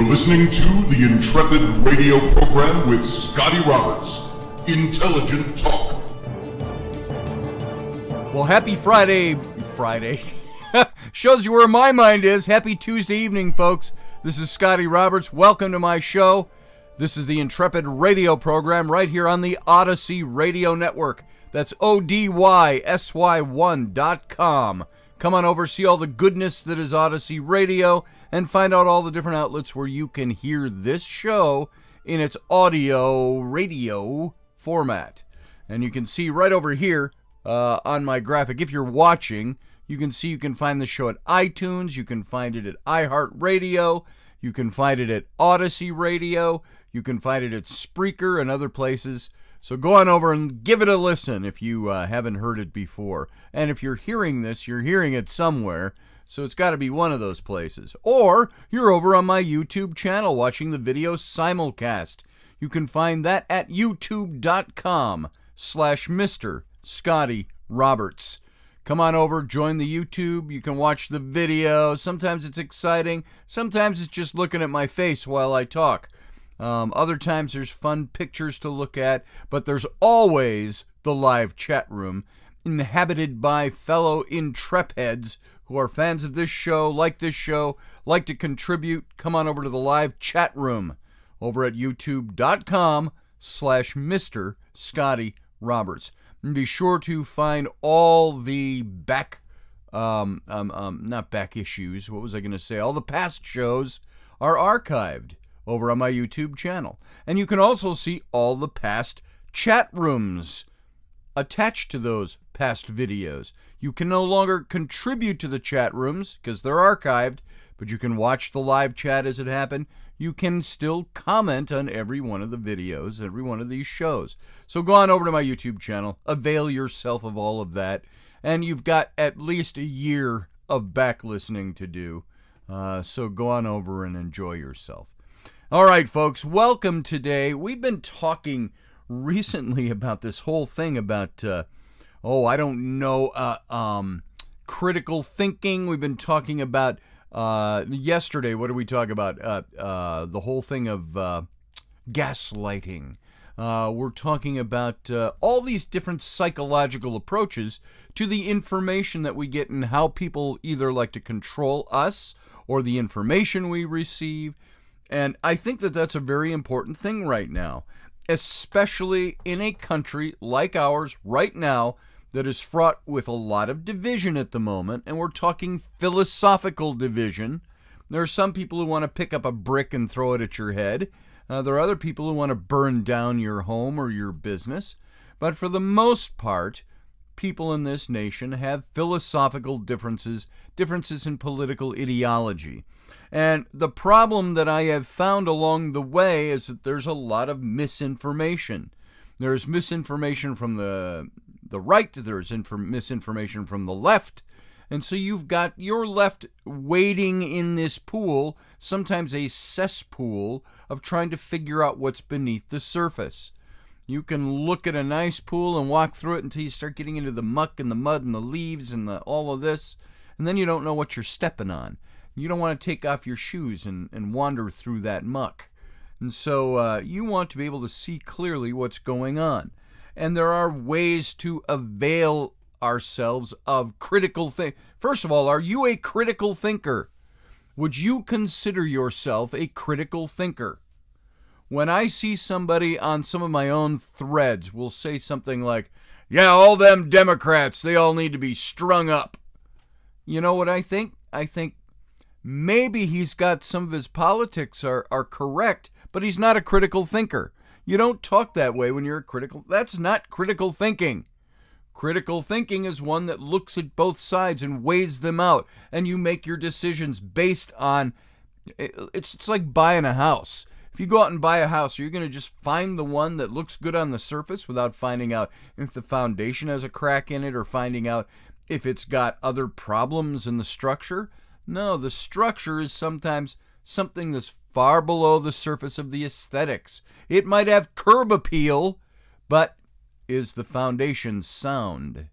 listening to the Intrepid radio program with Scotty Roberts. Intelligent talk. Well, happy Friday. Shows you where my mind is. Happy Tuesday evening, folks. This is Scotty Roberts. Welcome to my show. This is the Intrepid radio program right here on the Odyssey Radio Network. That's ODYSY1.com. Come on over, see all the goodness that is Odyssey Radio, and find out all the different outlets where you can hear this show in its audio radio format. And you can see right over here on my graphic, if you're watching, you can see you can find the show at iTunes, you can find it at iHeartRadio, you can find it at Odyssey Radio, you can find it at Spreaker and other places. So go on over and give it a listen if you haven't heard it before. And if you're hearing this, you're hearing it somewhere, so it's got to be one of those places. Or you're over on my YouTube channel watching the video simulcast. You can find that at youtube.com/Mr. Scotty Roberts. Come on over, join the YouTube. You can watch the video. Sometimes it's exciting. Sometimes it's just looking at my face while I talk. Other times there's fun pictures to look at, but there's always the live chat room inhabited by fellow Intrepids who are fans of this show, like to contribute. Come on over to the live chat room over at youtube.com/Mr. Scotty Roberts. And be sure to find all the not back issues, what was I going to say? All the past shows are archived over on my YouTube channel. And you can also see all the past chat rooms attached to those past videos. You can no longer contribute to the chat rooms because they're archived, but you can watch the live chat as it happened. You can still comment on every one of the videos, every one of these shows. So go on over to my YouTube channel, avail yourself of all of that, and you've got at least a year of back listening to do. So go on over and enjoy yourself. All right, folks, welcome today. We've been talking recently about this whole thing about, critical thinking. We've been talking about, yesterday, what did we talk about? The whole thing of gaslighting. We're talking about all these different psychological approaches to the information that we get and how people either like to control us or the information we receive. And I think that that's a very important thing right now, especially in a country like ours right now that is fraught with a lot of division at the moment. And we're talking philosophical division. There are some people who want to pick up a brick and throw it at your head. There are other people who want to burn down your home or your business. But for the most part, people in this nation have philosophical differences in political ideology. And the problem that I have found along the way is that there's a lot of misinformation. There's misinformation from the right, there's misinformation from the left, and so you've got your left wading in this pool, sometimes a cesspool, of trying to figure out what's beneath the surface. You can look at a nice pool and walk through it until you start getting into the muck and the mud and the leaves and all of this, and then you don't know what you're stepping on. You don't want to take off your shoes and wander through that muck. And so you want to be able to see clearly what's going on. And there are ways to avail ourselves of critical thinking. First of all, are you a critical thinker? Would you consider yourself a critical thinker? When I see somebody on some of my own threads will say something like, yeah, all them Democrats, they all need to be strung up. You know what I think? I think maybe he's got some of his politics are correct, but he's not a critical thinker. You don't talk that way when you're a critical. That's not critical thinking. Critical thinking is one that looks at both sides and weighs them out, and you make your decisions based on. It's like buying a house. If you go out and buy a house, are you going to just find the one that looks good on the surface without finding out if the foundation has a crack in it or finding out if it's got other problems in the structure? No, the structure is sometimes something that's far below the surface of the aesthetics. It might have curb appeal, but is the foundation sound?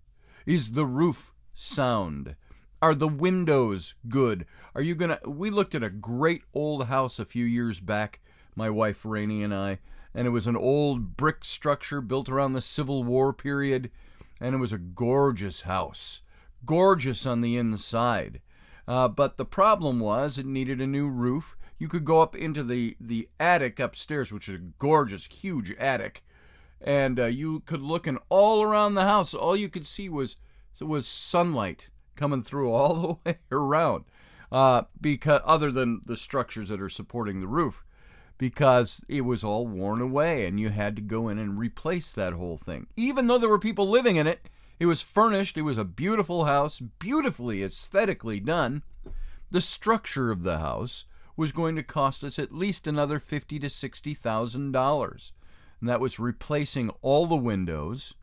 Is the roof sound? Are the windows good? We looked at a great old house a few years back, my wife Rainey and I, and it was an old brick structure built around the Civil War period, and it was a gorgeous house. Gorgeous on the inside. But the problem was it needed a new roof. You could go up into the attic upstairs, which is a gorgeous, huge attic, and you could look in all around the house. All you could see was sunlight coming through all the way around, because other than the structures that are supporting the roof, because it was all worn away, and you had to go in and replace that whole thing. Even though there were people living in it, it was furnished. It was a beautiful house, beautifully aesthetically done. The structure of the house was going to cost us at least another $50,000 to $60,000, and that was replacing all the windows,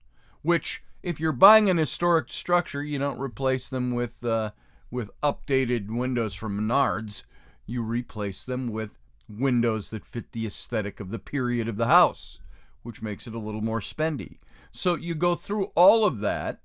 which, if you're buying an historic structure, you don't replace them with updated windows from Menards. You replace them with windows that fit the aesthetic of the period of the house, which makes it a little more spendy. So you go through all of that,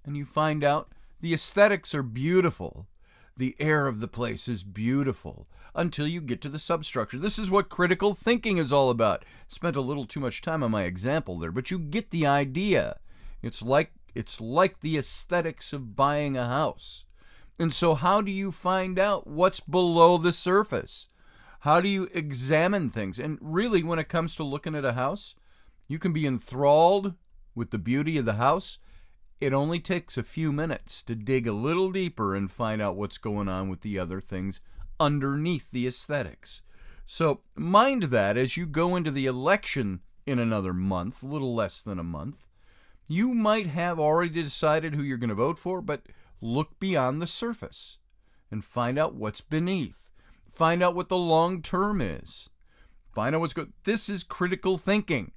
and you find out the aesthetics are beautiful. The air of the place is beautiful until you get to the substructure. This is what critical thinking is all about. Spent a little too much time on my example there, but you get the idea. It's like the aesthetics of buying a house. And so how do you find out what's below the surface? How do you examine things? And really, when it comes to looking at a house, you can be enthralled with the beauty of the house. It only takes a few minutes to dig a little deeper and find out what's going on with the other things underneath the aesthetics. So mind that as you go into the election in another month, a little less than a month, you might have already decided who you're going to vote for, but look beyond the surface and find out what's beneath. Find out what the long term is. Find out what's good. This is critical thinking.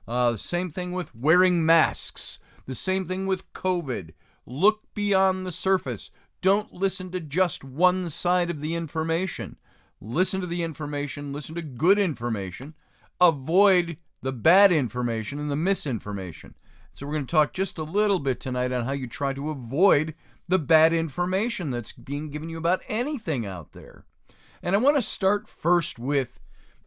The same thing with wearing masks. The same thing with COVID. Look beyond the surface. Don't listen to just one side of the information. Listen to the information. Listen to good information. Avoid the bad information and the misinformation. So we're going to talk just a little bit tonight on how you try to avoid the bad information that's being given you about anything out there. And I want to start first with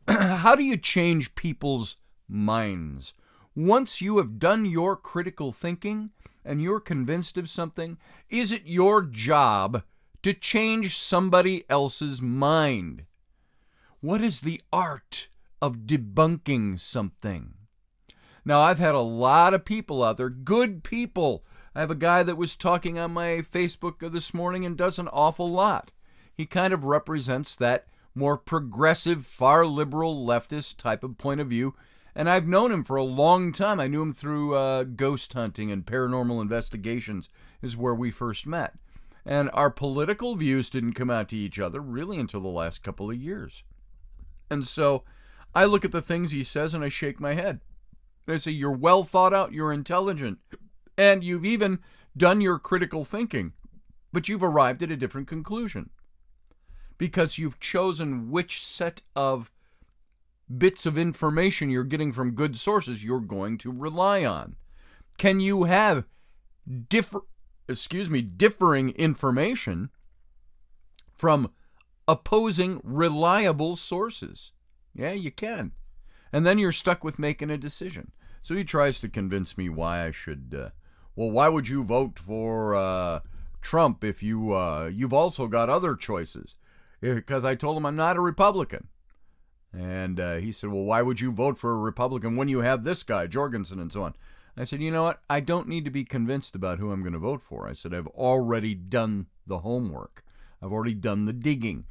how do you change people's minds? Once you have done your critical thinking and you're convinced of something, is it your job to change somebody else's mind? What is the art of debunking something? Now, I've had a lot of people out there, good people. I have a guy that was talking on my Facebook this morning and does an awful lot. He kind of represents that more progressive, far liberal, leftist type of point of view. And I've known him for a long time. I knew him through ghost hunting and paranormal investigations is where we first met. And our political views didn't come out to each other really until the last couple of years. And so I look at the things he says and I shake my head. They say, you're well thought out, you're intelligent, and you've even done your critical thinking, but you've arrived at a different conclusion because you've chosen which set of bits of information you're getting from good sources you're going to rely on. Can you have differing information from opposing reliable sources? Yeah, you can. And then you're stuck with making a decision. So he tries to convince me why I should, why would you vote for Trump if you've also got other choices? Because I told him I'm not a Republican. And he said, well, why would you vote for a Republican when you have this guy, Jorgensen, and so on? I said, you know what? I don't need to be convinced about who I'm going to vote for. I said, I've already done the homework. I've already done the digging.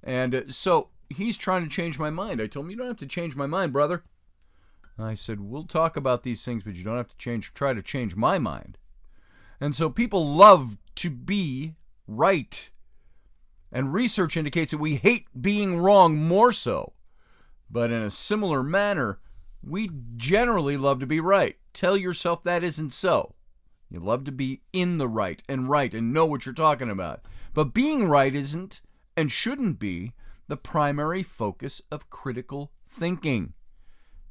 And so he's trying to change my mind. I told him, you don't have to change my mind, brother. I said, we'll talk about these things, but you don't have to try to change my mind. And so people love to be right. And research indicates that we hate being wrong more so. But in a similar manner, we generally love to be right. Tell yourself that isn't so. You love to be in the right and know what you're talking about. But being right isn't and shouldn't be the primary focus of critical thinking.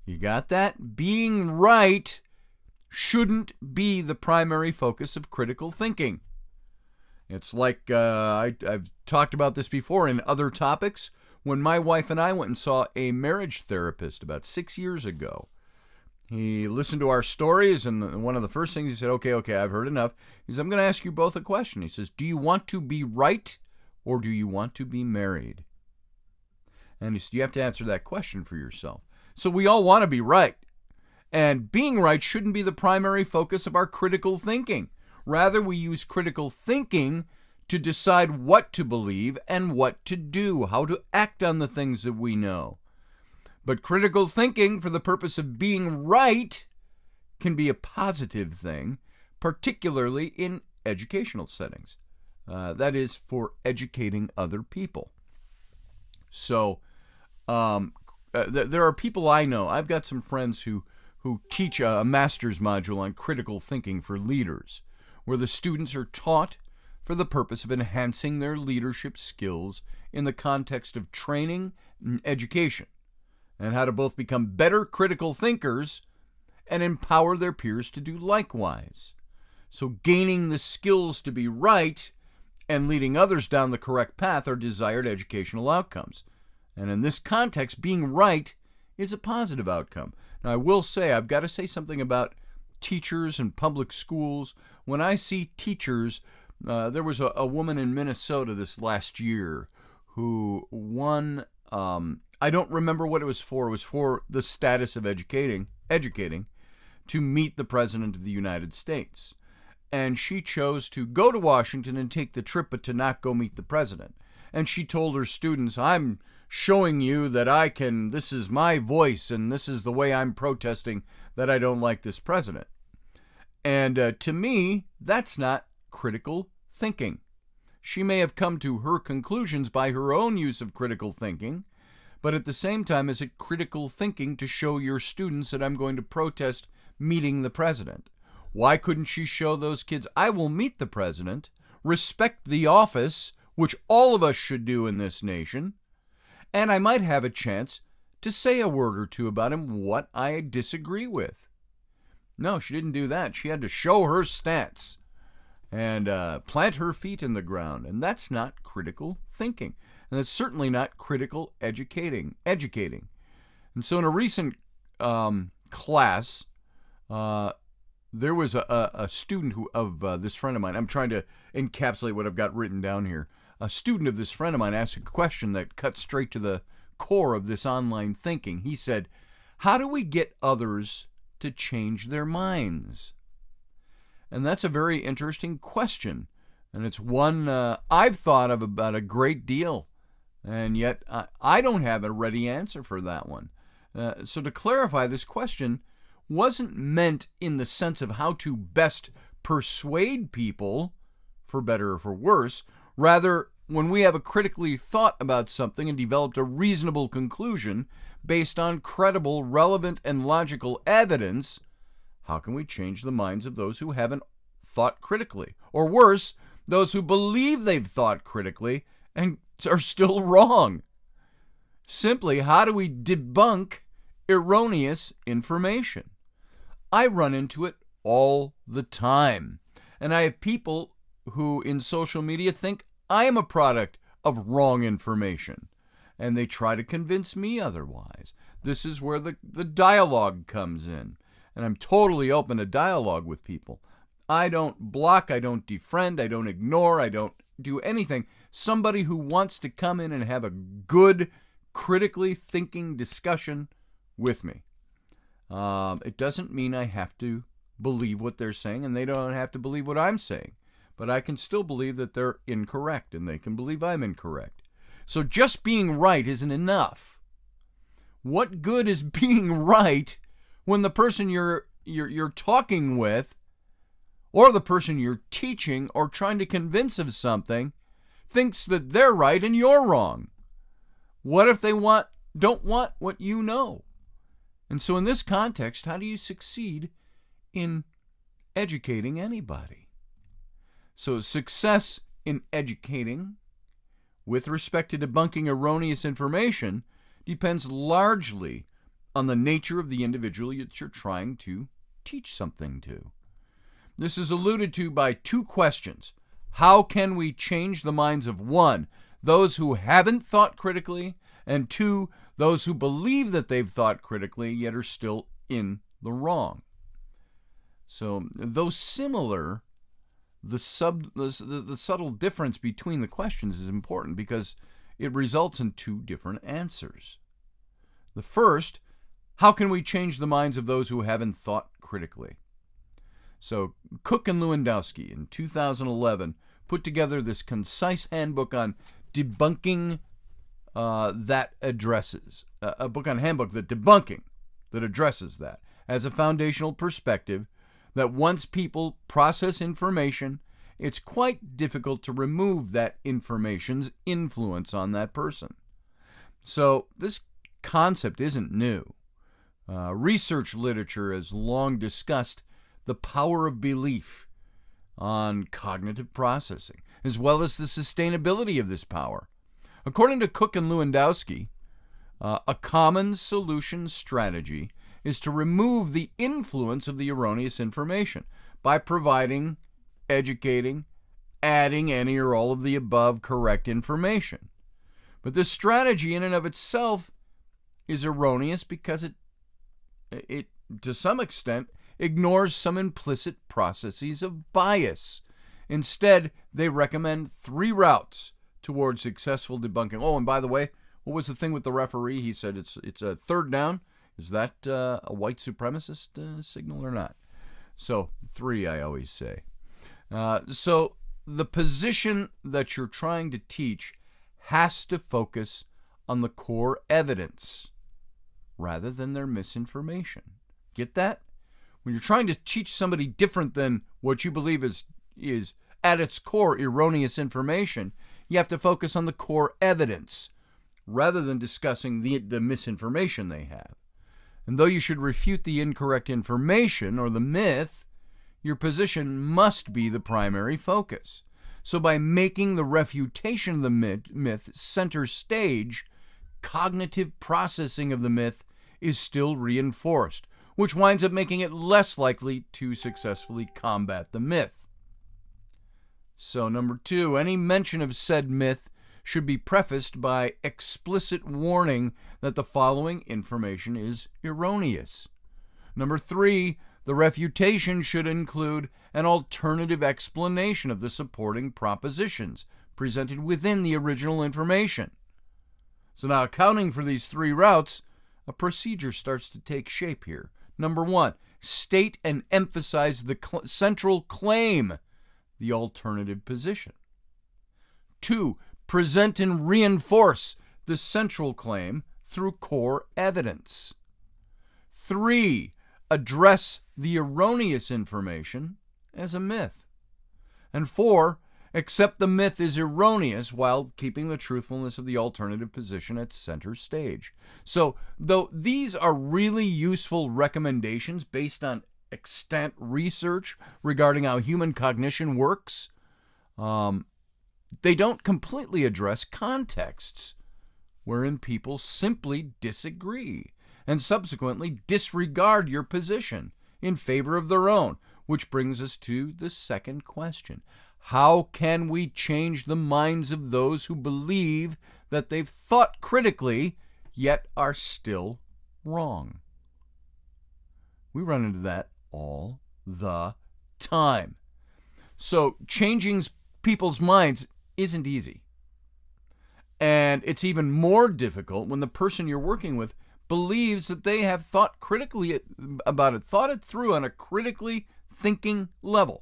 You got that? Being right shouldn't be the primary focus of critical thinking. It's like I've talked about this before in other topics. When my wife and I went and saw a marriage therapist about 6 years ago, he listened to our stories, and one of the first things he said, okay, I've heard enough. He said, I'm going to ask you both a question. He says, do you want to be right or do you want to be married? And he said, you have to answer that question for yourself. So we all want to be right. And being right shouldn't be the primary focus of our critical thinking. Rather, we use critical thinking to decide what to believe and what to do, how to act on the things that we know. But critical thinking for the purpose of being right can be a positive thing, particularly in educational settings. That is, for educating other people. So there are people I know. I've got some friends who teach a master's module on critical thinking for leaders, where the students are taught for the purpose of enhancing their leadership skills in the context of training and education, and how to both become better critical thinkers and empower their peers to do likewise. So gaining the skills to be right and leading others down the correct path are desired educational outcomes. And in this context, being right is a positive outcome. Now, I will say, I've got to say something about teachers and public schools. When I see teachers, there was a woman in Minnesota this last year who won, I don't remember what it was for. It was for the status of educating to meet the President of the United States. And she chose to go to Washington and take the trip, but to not go meet the President. And she told her students, I'm showing you that I can, this is my voice, and this is the way I'm protesting that I don't like this president. And to me, that's not critical thinking. She may have come to her conclusions by her own use of critical thinking, but at the same time, is it critical thinking to show your students that I'm going to protest meeting the president? Why couldn't she show those kids, I will meet the president, respect the office, which all of us should do in this nation, and I might have a chance to say a word or two about him, what I disagree with. No, she didn't do that. She had to show her stance and plant her feet in the ground, and that's not critical thinking. And it's certainly not critical educating. And so in a recent class, there was a student of this friend of mine. I'm trying to encapsulate what I've got written down here. A student of this friend of mine asked a question that cut straight to the core of this online thinking. He said, how do we get others to change their minds? And that's a very interesting question. And it's one I've thought of about a great deal. And yet I don't have a ready answer for that one. So to clarify, this question wasn't meant in the sense of how to best persuade people, for better or for worse. Rather, when we have a critically thought about something and developed a reasonable conclusion based on credible, relevant, and logical evidence, how can we change the minds of those who haven't thought critically? Or worse, those who believe they've thought critically and are still wrong? Simply, how do we debunk erroneous information? I run into it all the time. And I have people who in social media think I am a product of wrong information, and they try to convince me otherwise. This is where the dialogue comes in, and I'm totally open to dialogue with people. I don't block, I don't defriend, I don't ignore, I don't do anything. Somebody who wants to come in and have a good, critically thinking discussion with me. It doesn't mean I have to believe what they're saying, and they don't have to believe what I'm saying. But I can still believe that they're incorrect, and they can believe I'm incorrect. So just being right isn't enough. What good is being right when the person you're talking with, or the person you're teaching or trying to convince of something, thinks that they're right and you're wrong? What if they don't want what you know? And so in this context, how do you succeed in educating anybody? So success in educating with respect to debunking erroneous information depends largely on the nature of the individual that you're trying to teach something to. This is alluded to by two questions. how can we change the minds of 1, those who haven't thought critically, and 2, those who believe that they've thought critically yet are still in the wrong? So, though similar, the subtle difference between the questions is important because it results in 2 different answers. The first, how can we change the minds of those who haven't thought critically? So, Cook and Lewandowski in 2011 put together this concise handbook on debunking that addresses, a book on handbook that debunking that addresses that as a foundational perspective that once people process information, it's quite difficult to remove that information's influence on that person. So this concept isn't new. Research literature has long discussed the power of belief on cognitive processing, as well as the sustainability of this power. According to Cook and Lewandowski, a common solution strategy is to remove the influence of the erroneous information by providing, educating, adding any or all of the above correct information. But this strategy in and of itself is erroneous because it to some extent ignores some implicit processes of bias. Instead, they recommend 3 routes towards successful debunking. Oh, and by the way, what was the thing with the referee? He said it's a third down. Is that a white supremacist signal or not? So 3, I always say. So the position that you're trying to teach has to focus on the core evidence rather than their misinformation. Get that? When you're trying to teach somebody different than what you believe is at its core erroneous information, you have to focus on the core evidence rather than discussing the misinformation they have. And though you should refute the incorrect information or the myth, your position must be the primary focus. So by making the refutation of the myth center stage, cognitive processing of the myth is still reinforced, which winds up making it less likely to successfully combat the myth. So number 2, any mention of said myth should be prefaced by explicit warning that the following information is erroneous. Number 3, the refutation should include an alternative explanation of the supporting propositions presented within the original information. So now, accounting for these 3 routes, a procedure starts to take shape here. Number 1, state and emphasize the central claim, the alternative position. 2, present and reinforce the central claim through core evidence. 3, address the erroneous information as a myth. And 4, accept the myth is erroneous while keeping the truthfulness of the alternative position at center stage. So, though these are really useful recommendations based on extant research regarding how human cognition works, they don't completely address contexts wherein people simply disagree and subsequently disregard your position in favor of their own, which brings us to the second question. How can we change the minds of those who believe that they've thought critically yet are still wrong? We run into that all the time. So changing people's minds isn't easy. And it's even more difficult when the person you're working with believes that they have thought critically about it, thought it through on a critically thinking level.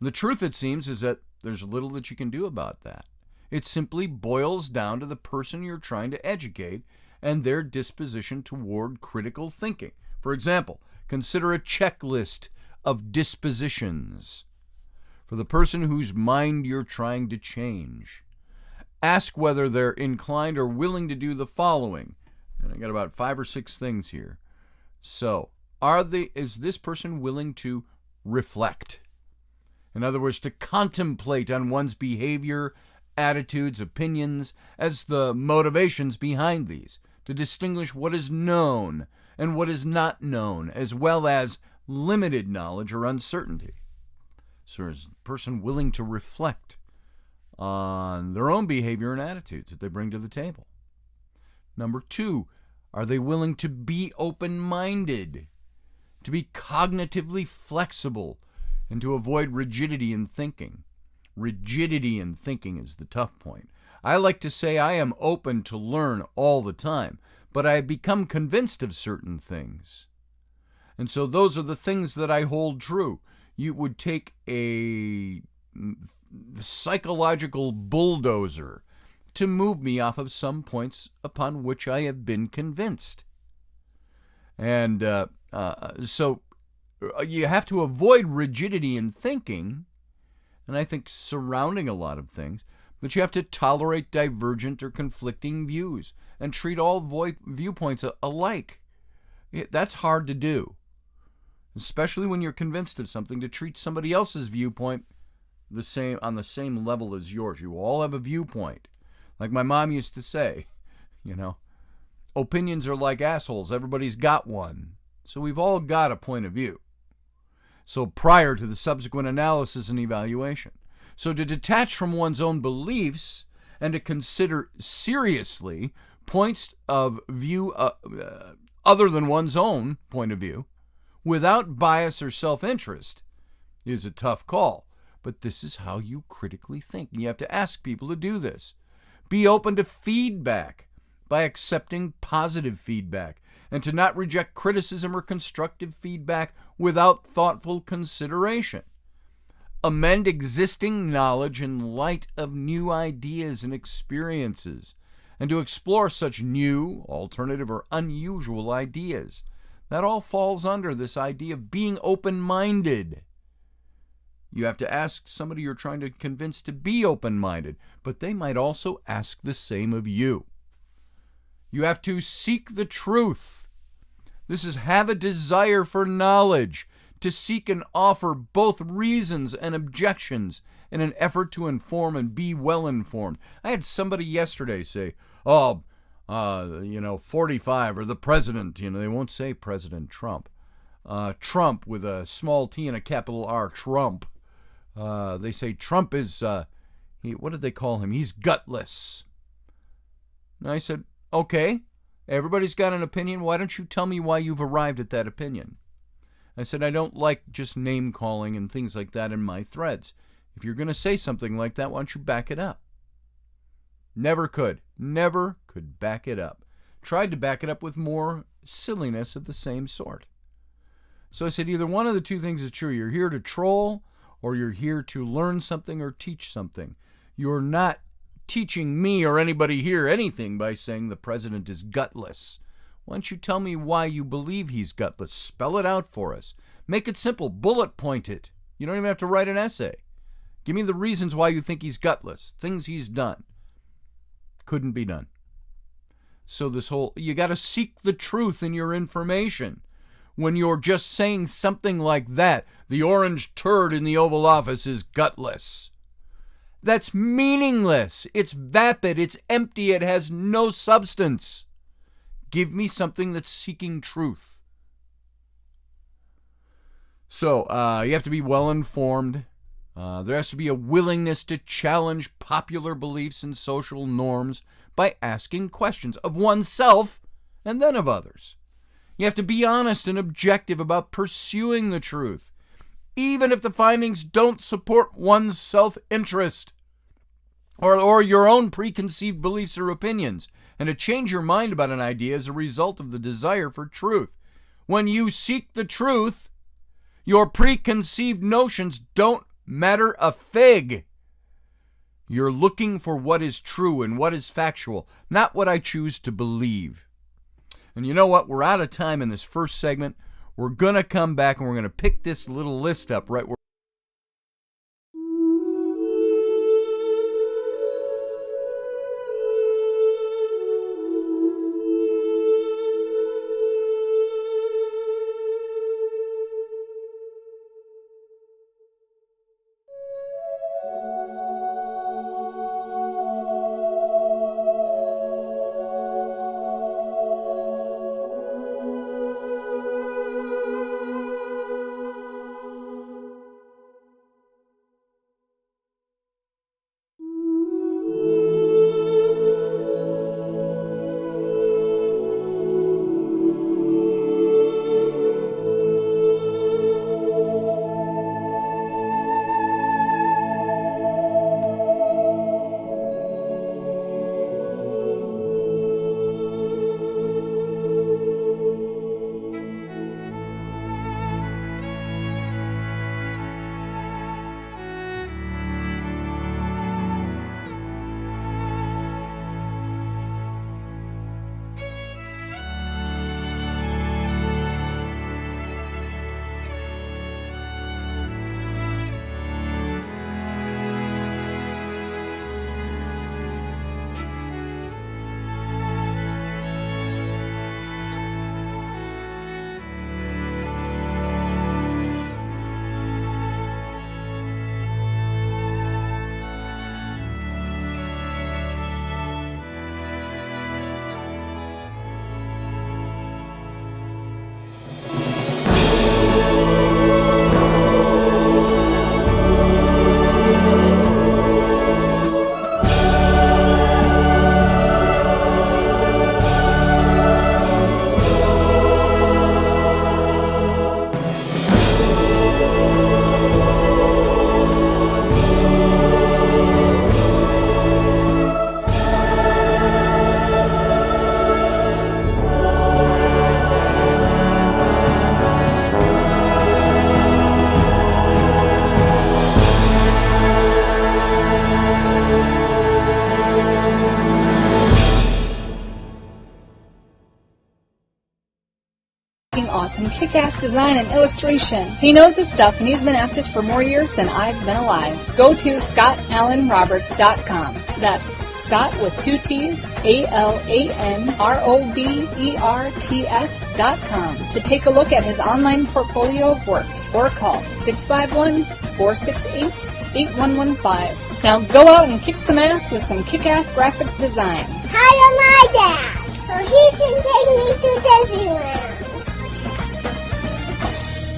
The truth, it seems, is that there's little that you can do about that. It simply boils down to the person you're trying to educate and their disposition toward critical thinking. For example, consider a checklist of dispositions for the person whose mind you're trying to change. Ask whether they're inclined or willing to do the following. And I got about 5 or 6 things here. So, is this person willing to reflect? In other words, to contemplate on one's behavior, attitudes, opinions, as the motivations behind these, to distinguish what is known and what is not known, as well as limited knowledge or uncertainty. So is the person willing to reflect on their own behavior and attitudes that they bring to the table? Number 2, are they willing to be open-minded, to be cognitively flexible, and to avoid rigidity in thinking? Rigidity in thinking is the tough point. I like to say I am open to learn all the time, but I have become convinced of certain things. And so those are the things that I hold true. You would take a psychological bulldozer to move me off of some points upon which I have been convinced. And so you have to avoid rigidity in thinking, and I think surrounding a lot of things, but you have to tolerate divergent or conflicting views and treat all viewpoints alike. That's hard to do, especially when you're convinced of something, to treat somebody else's viewpoint on the same level as yours. You all have a viewpoint. Like my mom used to say, opinions are like assholes. Everybody's got one. So we've all got a point of view. So prior to the subsequent analysis and evaluation. So to detach from one's own beliefs and to consider seriously points of view other than one's own point of view without bias or self-interest is a tough call. But this is how you critically think. And you have to ask people to do this. Be open to feedback by accepting positive feedback, and to not reject criticism or constructive feedback without thoughtful consideration. Amend existing knowledge in light of new ideas and experiences, and to explore such new, alternative, or unusual ideas. That all falls under this idea of being open-minded. You have to ask somebody you're trying to convince to be open-minded, but they might also ask the same of you. You have to seek the truth. This is have a desire for knowledge, to seek and offer both reasons and objections in an effort to inform and be well informed. I had somebody yesterday say, 45, or the president, they won't say President Trump. Trump with a small t and a capital R, Trump. They say Trump is, what did they call him? He's gutless. And I said, okay, everybody's got an opinion. Why don't you tell me why you've arrived at that opinion? I said, I don't like just name calling and things like that in my threads. If you're going to say something like that, why don't you back it up? Never could back it up. Tried to back it up with more silliness of the same sort. So I said, either one of the two things is true. You're here to troll, or you're here to learn something or teach something. You're not teaching me or anybody here anything by saying the president is gutless. Why don't you tell me why you believe he's gutless? Spell it out for us. Make it simple. Bullet point it. You don't even have to write an essay. Give me the reasons why you think he's gutless. Things he's done. Couldn't be done. So you got to seek the truth in your information. When you're just saying something like that, the orange turd in the Oval Office is gutless. That's meaningless. It's vapid. It's empty. It has no substance. Give me something that's seeking truth. So you have to be well informed. There has to be a willingness to challenge popular beliefs and social norms by asking questions of oneself and then of others. You have to be honest and objective about pursuing the truth, even if the findings don't support one's self-interest or your own preconceived beliefs or opinions, and to change your mind about an idea as a result of the desire for truth. When you seek the truth, your preconceived notions don't matter a fig. You're looking for what is true and what is factual, not what I choose to believe. And you know what? We're out of time in this first segment. We're going to come back and we're going to pick this little list up right where awesome kick-ass design and illustration. He knows his stuff, and he's been at this for more years than I've been alive. Go to ScottAllenRoberts.com. That's Scott with 2 T's, ALANROBERTS.com to take a look at his online portfolio of work, or call 651-468-8115. Now go out and kick some ass with some kick-ass graphic design. Hire my dad so he can take me to Disneyland.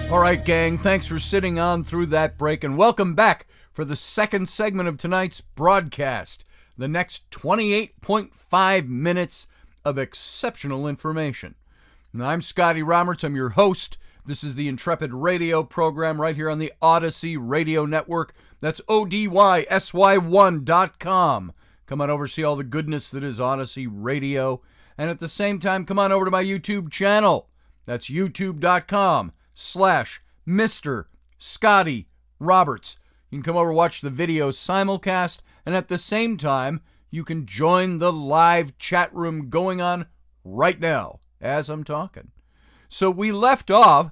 All right, gang, thanks for sitting on through that break, and welcome back for the second segment of tonight's broadcast. The next 28.5 minutes of exceptional information. Now, I'm Scotty Roberts. I'm your host. This is the Intrepid radio program right here on the Odyssey Radio Network. That's ODYSY1.com. Come on over, see all the goodness that is Odyssey Radio. And at the same time, come on over to my YouTube channel. That's youtube.com/Mr. Scotty Roberts. You can come over and watch the video simulcast. And at the same time, you can join the live chat room going on right now as I'm talking. So we left off,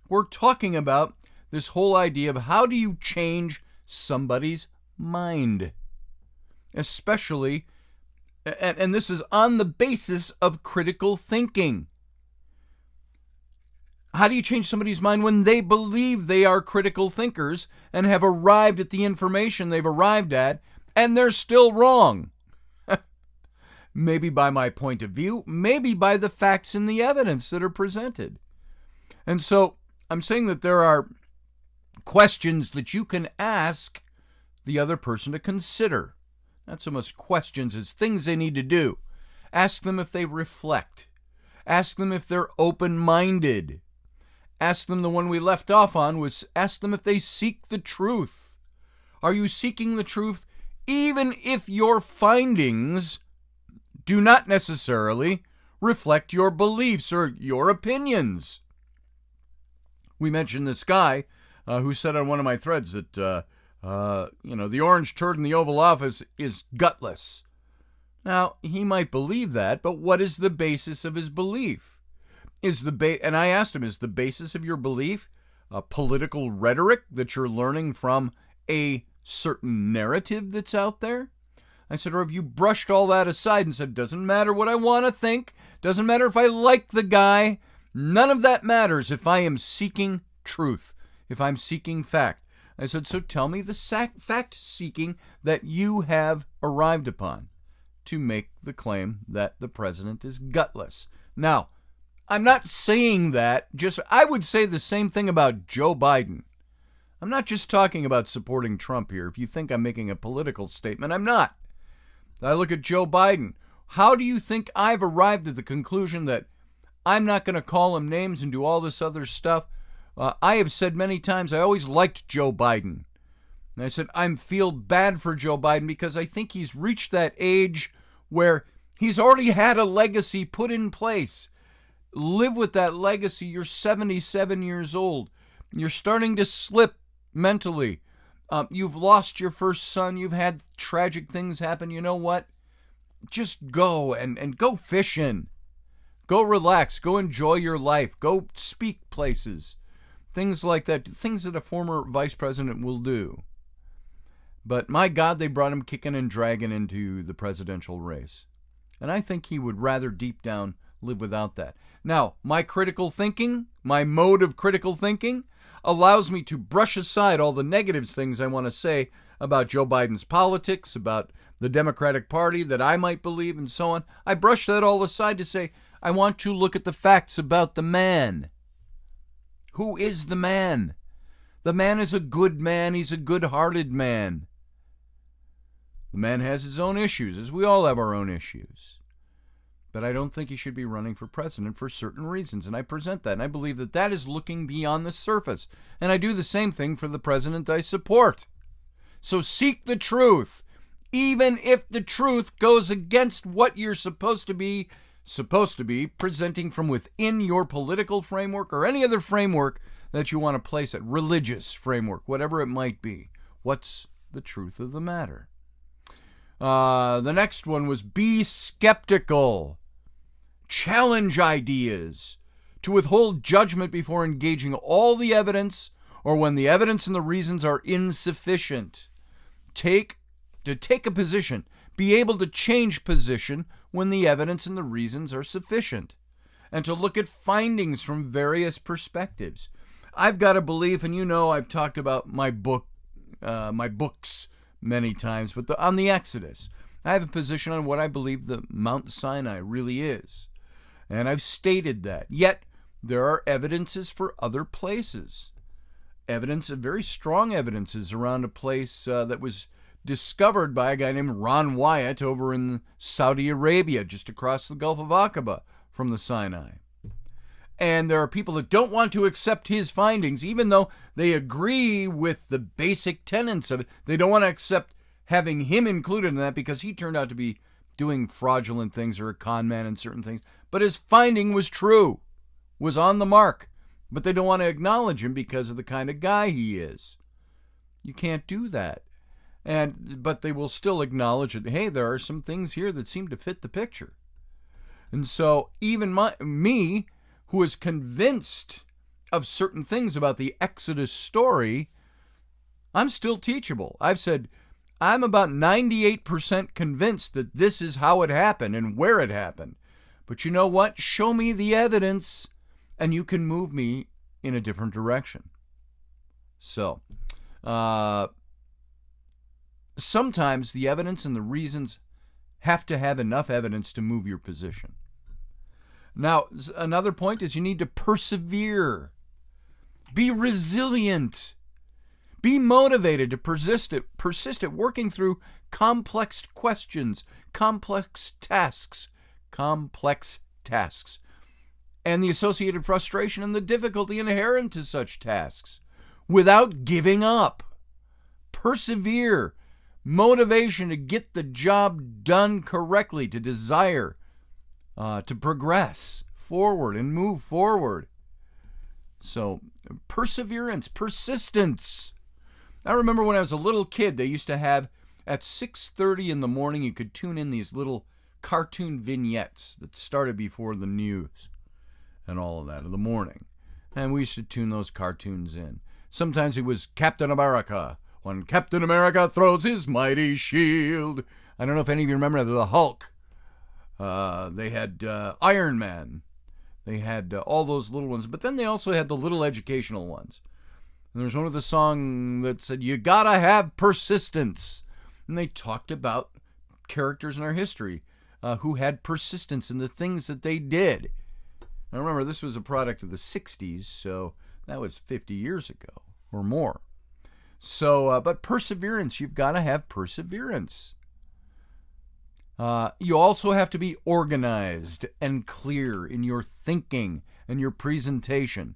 we're talking about this whole idea of how do you change somebody's mind? Especially, and this is on the basis of critical thinking. How do you change somebody's mind when they believe they are critical thinkers and have arrived at the information they've arrived at, and they're still wrong? Maybe by my point of view, maybe by the facts and the evidence that are presented. And so I'm saying that there are questions that you can ask the other person to consider. Not so much questions as things they need to do. Ask them if they reflect. Ask them if they're open-minded. Ask them, the one we left off on was ask them if they seek the truth. Are you seeking the truth even if your findings do not necessarily reflect your beliefs or your opinions? We mentioned this guy who said on one of my threads that, the orange turd in the Oval Office is gutless. Now, he might believe that, but what is the basis of his belief? And I asked him, is the basis of your belief political rhetoric that you're learning from a certain narrative that's out there? I said, or have you brushed all that aside and said, doesn't matter what I want to think, doesn't matter if I like the guy, none of that matters if I am seeking truth, if I'm seeking fact. I said, so tell me the fact-seeking that you have arrived upon to make the claim that the president is gutless. Now, I'm not saying that, I would say the same thing about Joe Biden. I'm not just talking about supporting Trump here. If you think I'm making a political statement, I'm not. I look at Joe Biden. How do you think I've arrived at the conclusion that I'm not going to call him names and do all this other stuff? I have said many times I always liked Joe Biden. And I said I feel bad for Joe Biden because I think he's reached that age where he's already had a legacy put in place. Live with that legacy. You're 77 years old. You're starting to slip mentally. You've lost your first son. You've had tragic things happen. You know what? Just go and go fishing. Go relax. Go enjoy your life. Go speak places. Things like that. Things that a former vice president will do. But my God, they brought him kicking and dragging into the presidential race. And I think he would rather deep down live without that. Now, my critical thinking, my mode of critical thinking, allows me to brush aside all the negative things I want to say about Joe Biden's politics, about the Democratic Party that I might believe, and so on. I brush that all aside to say, I want to look at the facts about the man. Who is the man? The man is a good man. He's a good-hearted man. The man has his own issues, as we all have our own issues. But I don't think he should be running for president for certain reasons, and I present that, and I believe that that is looking beyond the surface. And I do the same thing for the president I support. So seek the truth, even if the truth goes against what you're supposed to be presenting from within your political framework or any other framework that you want to place it, religious framework, whatever it might be. What's the truth of the matter? The next one was be skeptical. Challenge ideas. to withhold judgment before engaging all the evidence, or when the evidence and the reasons are insufficient. To take a position, be able to change position when the evidence and the reasons are sufficient, and to look at findings from various perspectives. I've got a belief, and I've talked about my books many times, but on the Exodus, I have a position on what I believe the Mount Sinai really is. And I've stated that. Yet, there are evidences for other places. Very strong evidences around a place that was discovered by a guy named Ron Wyatt over in Saudi Arabia, just across the Gulf of Aqaba from the Sinai. And there are people that don't want to accept his findings, even though they agree with the basic tenets of it. They don't want to accept having him included in that because he turned out to be doing fraudulent things or a con man in certain things. But his finding was true, was on the mark. But they don't want to acknowledge him because of the kind of guy he is. You can't do that. But they will still acknowledge that, hey, there are some things here that seem to fit the picture. And so even me, who is convinced of certain things about the Exodus story, I'm still teachable. I've said, I'm about 98% convinced that this is how it happened and where it happened. But you know what? Show me the evidence, and you can move me in a different direction. So, sometimes the evidence and the reasons have to have enough evidence to move your position. Now, another point is you need to persevere. Be resilient. Be motivated to persist at working through complex questions, complex tasks, and the associated frustration and the difficulty inherent to such tasks without giving up. Persevere. Motivation to get the job done correctly, to desire, to progress forward and move forward. So, perseverance, persistence. I remember when I was a little kid, they used to have, at 6:30 in the morning, you could tune in these little cartoon vignettes that started before the news and all of that in the morning. And we used to tune those cartoons in. Sometimes it was Captain America, when Captain America throws his mighty shield. I don't know if any of you remember the Hulk. They had Iron Man. They had all those little ones. But then they also had the little educational ones. And there was one with a song that said, you gotta have persistence. And they talked about characters in our history who had persistence in the things that they did. Now remember, this was a product of the 60s, so that was 50 years ago or more. So, but perseverance, you've got to have perseverance. You also have to be organized and clear in your thinking and your presentation.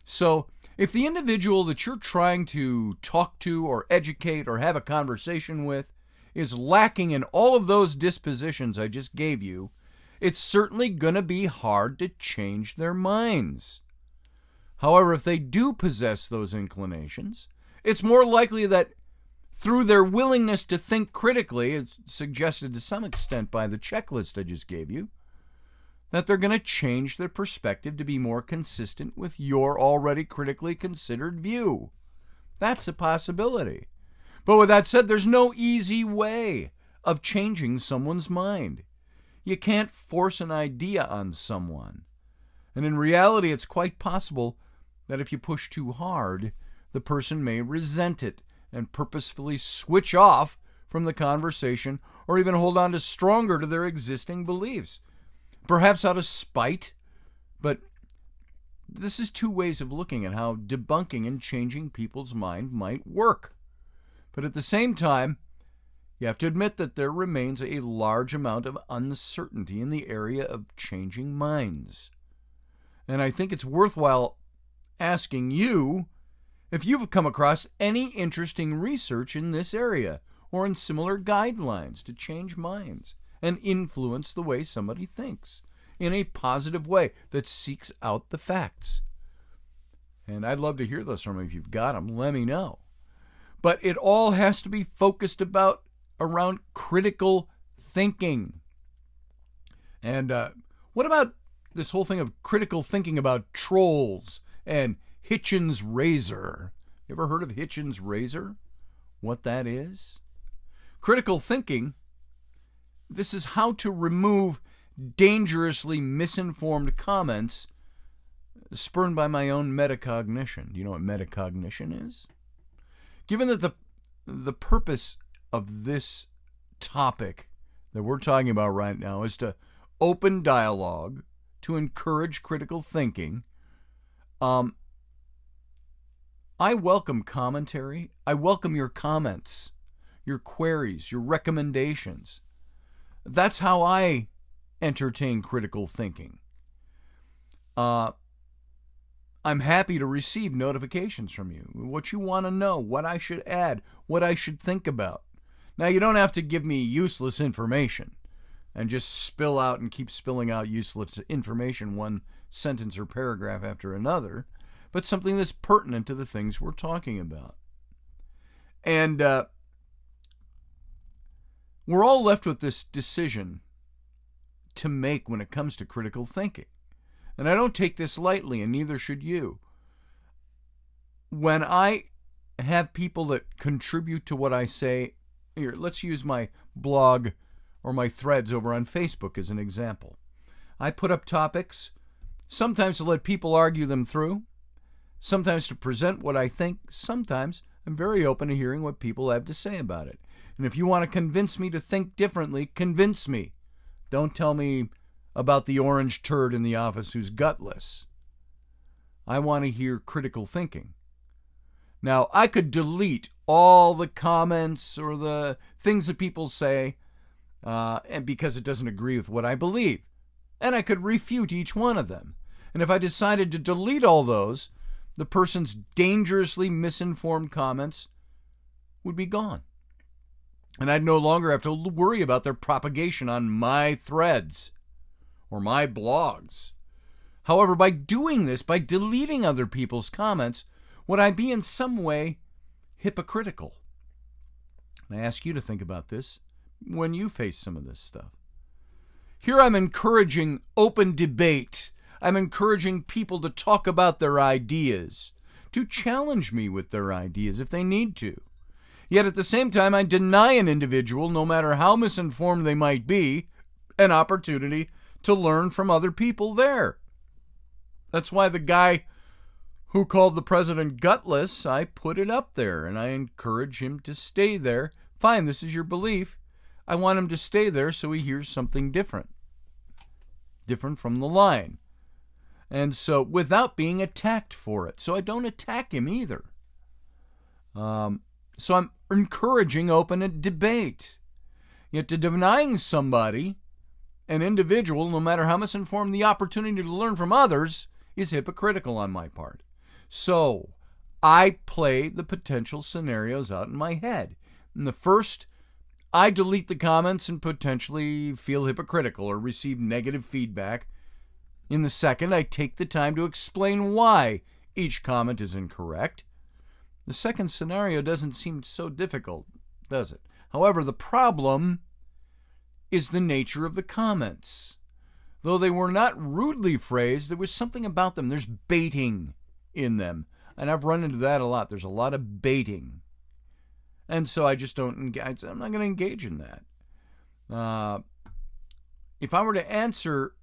So, if the individual that you're trying to talk to or educate or have a conversation with is lacking in all of those dispositions I just gave you, it's certainly going to be hard to change their minds. However, if they do possess those inclinations, it's more likely that through their willingness to think critically, it's suggested to some extent by the checklist I just gave you, that they're going to change their perspective to be more consistent with your already critically considered view. That's a possibility. But with that said, there's no easy way of changing someone's mind. You can't force an idea on someone. And in reality, it's quite possible that if you push too hard, the person may resent it and purposefully switch off from the conversation or even hold on to stronger to their existing beliefs. Perhaps out of spite, but this is two ways of looking at how debunking and changing people's mind might work. But at the same time, you have to admit that there remains a large amount of uncertainty in the area of changing minds. And I think it's worthwhile asking you if you've come across any interesting research in this area or in similar guidelines to change minds and influence the way somebody thinks in a positive way that seeks out the facts. And I'd love to hear those from you. If you've got them, let me know. But it all has to be focused around critical thinking. And what about this whole thing of critical thinking about trolls and Hitchens razor. You ever heard of Hitchens razor? What that is? Critical thinking, this is how to remove dangerously misinformed comments spurned by my own metacognition. Do you know what metacognition is? Given that the purpose of this topic that we're talking about right now is to open dialogue, to encourage critical thinking, I welcome commentary. I welcome your comments, your queries, your recommendations. That's how I entertain critical thinking. I'm happy to receive notifications from you, what you want to know, what I should add, what I should think about. Now, you don't have to give me useless information and just spill out and keep spilling out useless information, one sentence or paragraph after another, but something that's pertinent to the things we're talking about. And we're all left with this decision to make when it comes to critical thinking. And I don't take this lightly, and neither should you. When I have people that contribute to what I say, here, let's use my blog or my threads over on Facebook as an example. I put up topics, sometimes to let people argue them through, sometimes to present what I think, sometimes I'm very open to hearing what people have to say about it. And if you want to convince me to think differently, convince me. Don't tell me about the orange turd in the office who's gutless. I want to hear critical thinking. Now, I could delete all the comments or the things that people say and because it doesn't agree with what I believe. And I could refute each one of them. And if I decided to delete all those, the person's dangerously misinformed comments would be gone. And I'd no longer have to worry about their propagation on my threads or my blogs. However, by doing this, by deleting other people's comments, would I be in some way hypocritical? And I ask you to think about this when you face some of this stuff. Here I'm encouraging open debate. I'm encouraging people to talk about their ideas, to challenge me with their ideas if they need to. Yet at the same time, I deny an individual, no matter how misinformed they might be, an opportunity to learn from other people there. That's why the guy who called the president gutless, I put it up there, and I encourage him to stay there. Fine, this is your belief. I want him to stay there so he hears something different from the line. And so, without being attacked for it. So I don't attack him either. So I'm encouraging open debate. Yet to denying somebody, an individual, no matter how misinformed, the opportunity to learn from others is hypocritical on my part. So I play the potential scenarios out in my head. In the first, I delete the comments and potentially feel hypocritical or receive negative feedback. In the second, I take the time to explain why each comment is incorrect. The second scenario doesn't seem so difficult, does it? However, the problem is the nature of the comments. Though they were not rudely phrased, there was something about them. There's baiting in them. And I've run into that a lot. There's a lot of baiting. And so I just don't engage. I'm not going to engage in that. If I were to answer,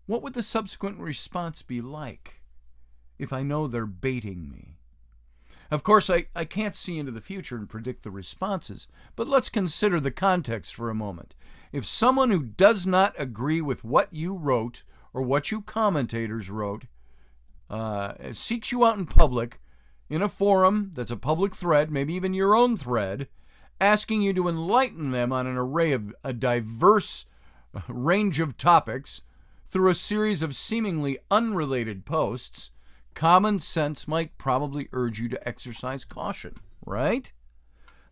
what would the subsequent response be like if I know they're baiting me? Of course, I can't see into the future and predict the responses, but let's consider the context for a moment. If someone who does not agree with what you wrote or what you commentators wrote seeks you out in public, in a forum that's a public thread, maybe even your own thread, asking you to enlighten them on an array of a diverse range of topics through a series of seemingly unrelated posts, common sense might probably urge you to exercise caution, right?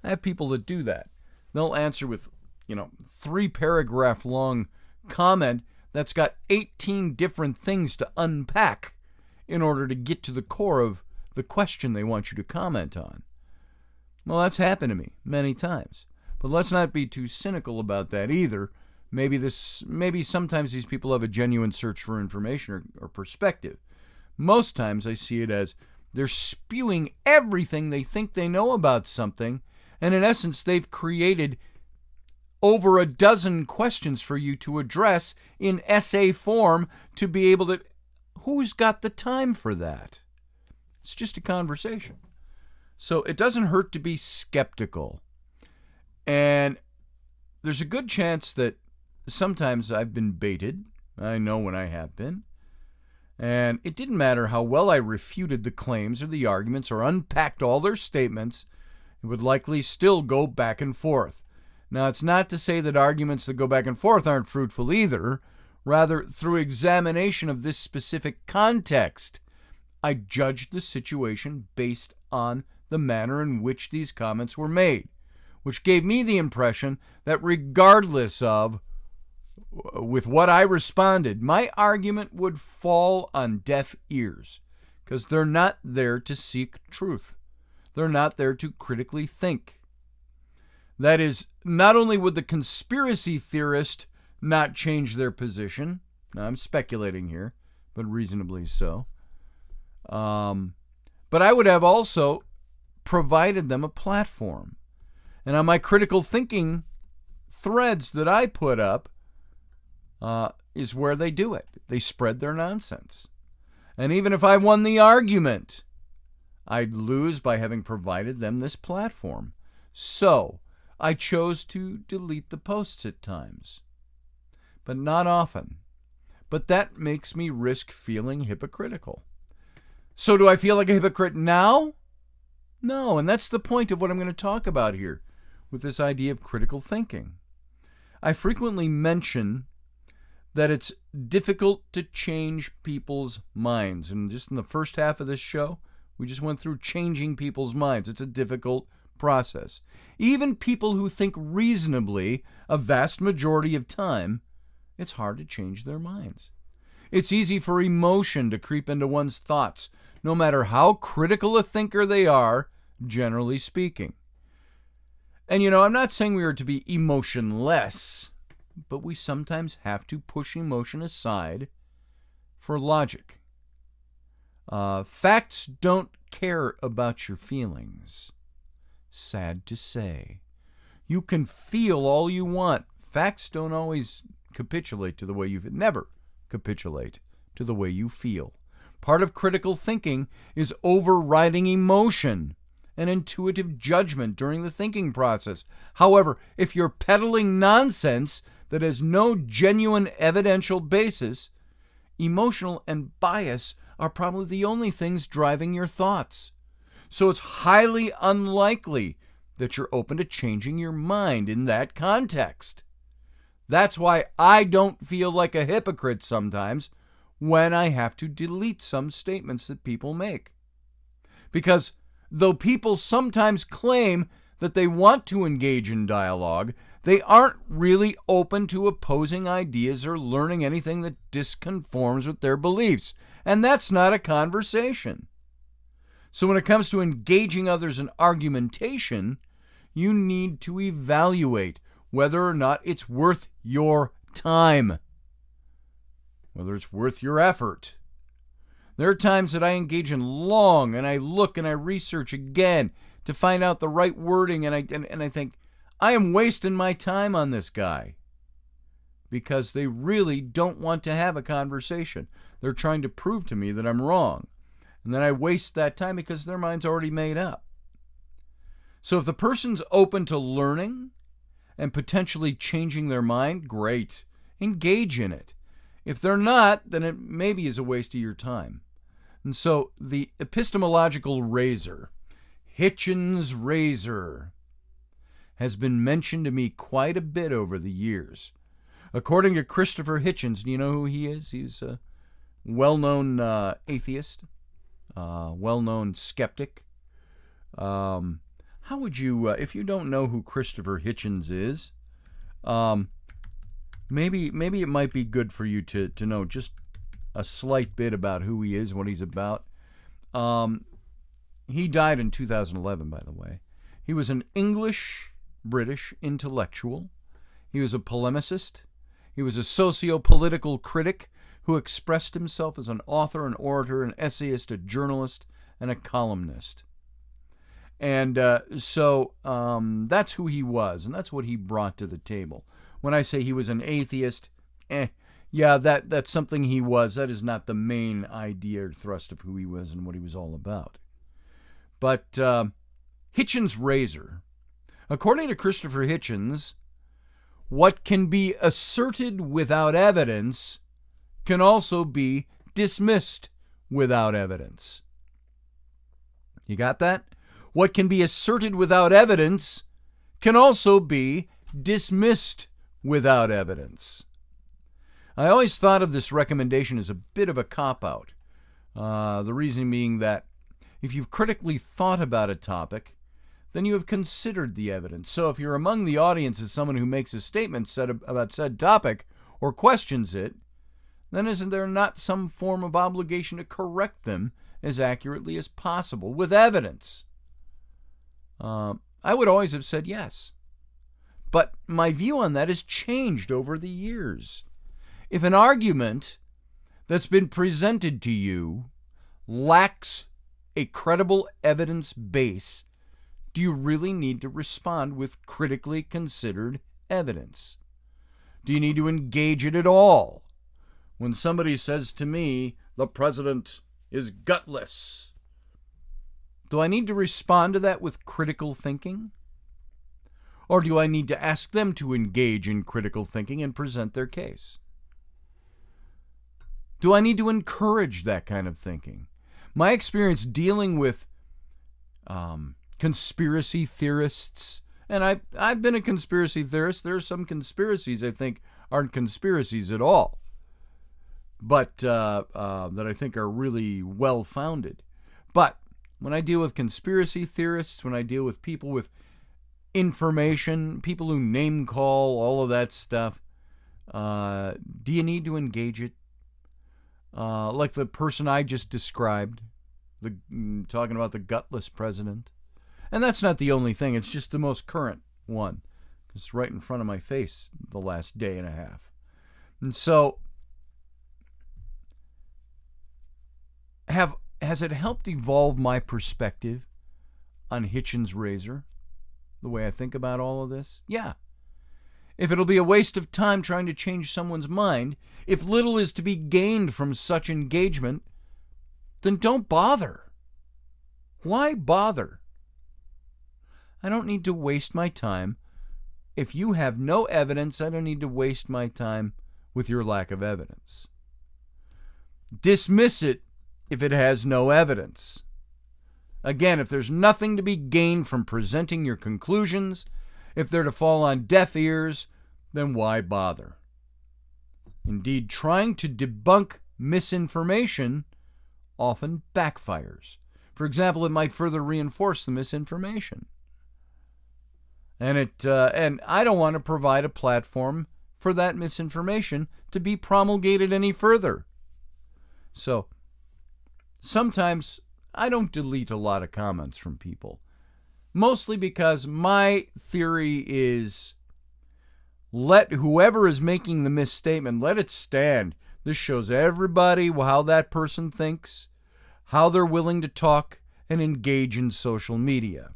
I have people that do that. They'll answer with, 3-paragraph long comment that's got 18 different things to unpack in order to get to the core of the question they want you to comment on. Well, that's happened to me many times. But let's not be too cynical about that either. maybe sometimes these people have a genuine search for information or perspective. Most times I see it as they're spewing everything they think they know about something, and in essence they've created over a dozen questions for you to address in essay form to be able to... Who's got the time for that? It's just a conversation. So it doesn't hurt to be skeptical. And there's a good chance that sometimes I've been baited. I know when I have been. And it didn't matter how well I refuted the claims or the arguments or unpacked all their statements, it would likely still go back and forth. Now, it's not to say that arguments that go back and forth aren't fruitful either. Rather, through examination of this specific context, I judged the situation based on the manner in which these comments were made, which gave me the impression that regardless of with what I responded, my argument would fall on deaf ears, because they're not there to seek truth. They're not there to critically think. That is, not only would the conspiracy theorist not change their position, now I'm speculating here, but reasonably so, but I would have also provided them a platform. And on my critical thinking threads that I put up is where they do it. They spread their nonsense. And even if I won the argument, I'd lose by having provided them this platform. So I chose to delete the posts at times, but not often. But that makes me risk feeling hypocritical. So do I feel like a hypocrite now? No, and that's the point of what I'm going to talk about here with this idea of critical thinking. I frequently mention that it's difficult to change people's minds. And just in the first half of this show, we just went through changing people's minds. It's a difficult process. Even people who think reasonably a vast majority of time, it's hard to change their minds. It's easy for emotion to creep into one's thoughts, no matter how critical a thinker they are, generally speaking. And I'm not saying we are to be emotionless, but we sometimes have to push emotion aside for logic. Facts don't care about your feelings. Sad to say. You can feel all you want. Facts don't always capitulate to the way never capitulate to the way you feel. Part of critical thinking is overriding emotion and intuitive judgment during the thinking process. However, if you're peddling nonsense that has no genuine evidential basis, emotional and bias are probably the only things driving your thoughts. So it's highly unlikely that you're open to changing your mind in that context. That's why I don't feel like a hypocrite sometimes when I have to delete some statements that people make. Because though people sometimes claim that they want to engage in dialogue, they aren't really open to opposing ideas or learning anything that disconforms with their beliefs. And that's not a conversation. So when it comes to engaging others in argumentation, you need to evaluate whether or not it's worth your time, whether it's worth your effort. There are times that I engage in long, and I look and I research again to find out the right wording, and I think, I am wasting my time on this guy, because they really don't want to have a conversation. They're trying to prove to me that I'm wrong, and then I waste that time because their mind's already made up. So if the person's open to learning and potentially changing their mind, great. Engage in it. If they're not, then it maybe is a waste of your time. And so the epistemological razor, Hitchens' razor, has been mentioned to me quite a bit over the years. According to Christopher Hitchens, do you know who he is? He's a well-known atheist, well-known skeptic. How would you, if you don't know who Christopher Hitchens is, maybe it might be good for you to know just a slight bit about who he is, what he's about. He died in 2011, by the way. He was an English-British intellectual. He was a polemicist. He was a socio-political critic who expressed himself as an author, an orator, an essayist, a journalist, and a columnist. And so that's who he was, and that's what he brought to the table. When I say he was an atheist, yeah, that's something he was. That is not the main idea or thrust of who he was and what he was all about. But Hitchens' razor, according to Christopher Hitchens, what can be asserted without evidence can also be dismissed without evidence. You got that? What can be asserted without evidence can also be dismissed without evidence. I always thought of this recommendation as a bit of a cop-out. The reason being that if you've critically thought about a topic, then you have considered the evidence. So if you're among the audience as someone who makes a statement about said topic or questions it, then isn't there not some form of obligation to correct them as accurately as possible with evidence? I would always have said yes. But my view on that has changed over the years. If an argument that's been presented to you lacks a credible evidence base, do you really need to respond with critically considered evidence? Do you need to engage it at all? When somebody says to me, the president is gutless, do I need to respond to that with critical thinking? Or do I need to ask them to engage in critical thinking and present their case? Do I need to encourage that kind of thinking? My experience dealing with conspiracy theorists, and I've been a conspiracy theorist. There are some conspiracies I think aren't conspiracies at all, but that I think are really well-founded. But when I deal with conspiracy theorists, when I deal with people with information, people who name call, all of that stuff, do you need to engage it? Like the person I just described, talking about the gutless president. And that's not the only thing. It's just the most current one. It's right in front of my face the last day and a half. And so, has it helped evolve my perspective on Hitchens' razor? The way I think about all of this? Yeah. If it'll be a waste of time trying to change someone's mind, if little is to be gained from such engagement, then don't bother. Why bother? I don't need to waste my time. If you have no evidence, I don't need to waste my time with your lack of evidence. Dismiss it if it has no evidence. Again, if there's nothing to be gained from presenting your conclusions, if they're to fall on deaf ears, then why bother? Indeed, trying to debunk misinformation often backfires. For example, it might further reinforce the misinformation. And I don't want to provide a platform for that misinformation to be promulgated any further. So, sometimes I don't delete a lot of comments from people. Mostly because my theory is let whoever is making the misstatement, let it stand. This shows everybody how that person thinks, how they're willing to talk and engage in social media.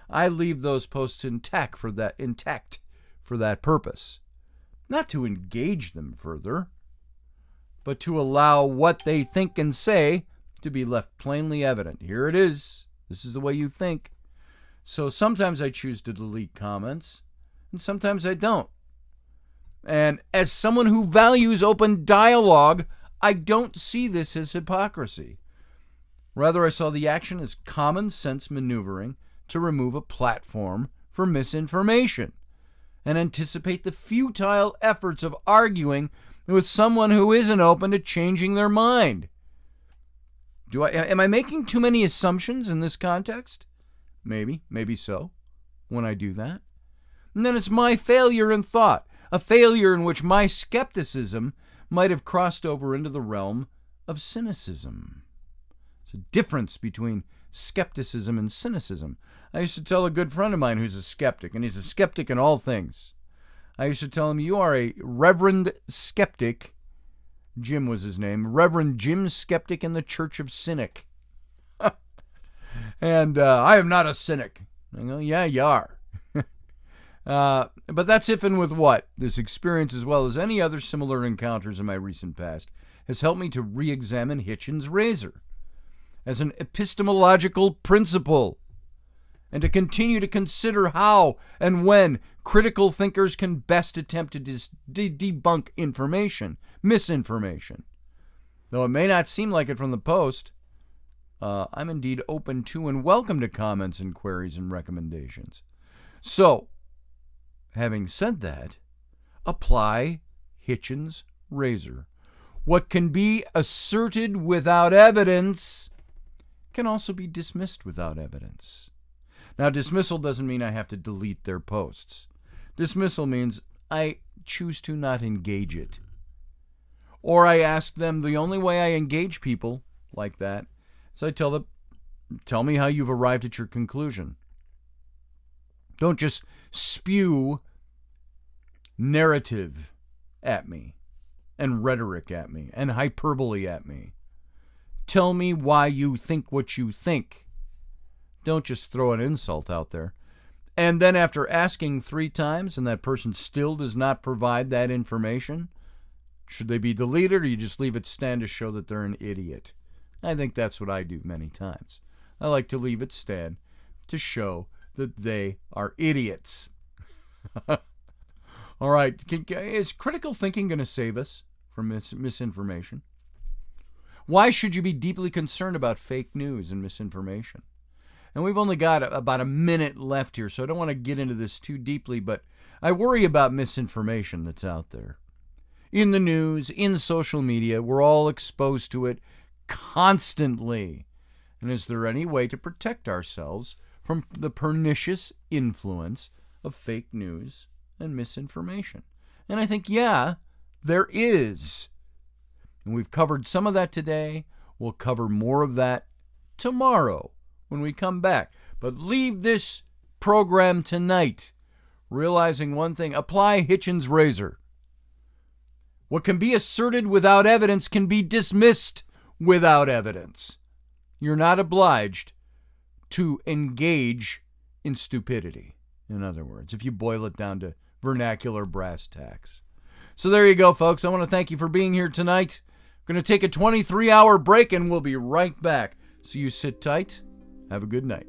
I leave those posts intact for that purpose. Not to engage them further, but to allow what they think and say to be left plainly evident. Here it is. This is the way you think. So sometimes I choose to delete comments, and sometimes I don't. And as someone who values open dialogue, I don't see this as hypocrisy. Rather, I saw the action as common sense maneuvering to remove a platform for misinformation and anticipate the futile efforts of arguing with someone who isn't open to changing their mind. Am I making too many assumptions in this context? Maybe so, when I do that. And then it's my failure in thought, a failure in which my skepticism might have crossed over into the realm of cynicism. There's a difference between skepticism and cynicism. I used to tell a good friend of mine who's a skeptic, and he's a skeptic in all things. I used to tell him, you are a reverend skeptic. Jim was his name. Reverend Jim Skeptic in the Church of Cynic. And I am not a cynic. I go, yeah, you are. But that's if and with what. This experience, as well as any other similar encounters in my recent past, has helped me to re-examine Hitchens' razor as an epistemological principle, and to continue to consider how and when critical thinkers can best attempt to debunk information, misinformation. Though it may not seem like it from the post, I'm indeed open to and welcome to comments and queries and recommendations. So, having said that, apply Hitchens' razor. What can be asserted without evidence can also be dismissed without evidence. Now, dismissal doesn't mean I have to delete their posts. Dismissal means I choose to not engage it. Or I ask them, the only way I engage people like that is I tell them, tell me how you've arrived at your conclusion. Don't just spew narrative at me, and rhetoric at me, and hyperbole at me. Tell me why you think what you think. Don't just throw an insult out there. And then after asking 3 times and that person still does not provide that information, should they be deleted, or you just leave it stand to show that they're an idiot? I think that's what I do many times. I like to leave it stand to show that they are idiots. All right, is critical thinking going to save us from misinformation? Why should you be deeply concerned about fake news and misinformation? And we've only got about a minute left here, so I don't want to get into this too deeply, but I worry about misinformation that's out there. In the news, in social media, we're all exposed to it constantly. And is there any way to protect ourselves from the pernicious influence of fake news and misinformation? And I think, yeah, there is. And we've covered some of that today. We'll cover more of that tomorrow when we come back. But leave this program tonight realizing one thing: apply Hitchens' razor. What can be asserted without evidence can be dismissed without evidence. You're not obliged to engage in stupidity, in other words, if you boil it down to vernacular brass tacks. So there you go, folks. I want to thank you for being here tonight. We're going to take a 23-hour break, and we'll be right back. So you sit tight. Have a good night.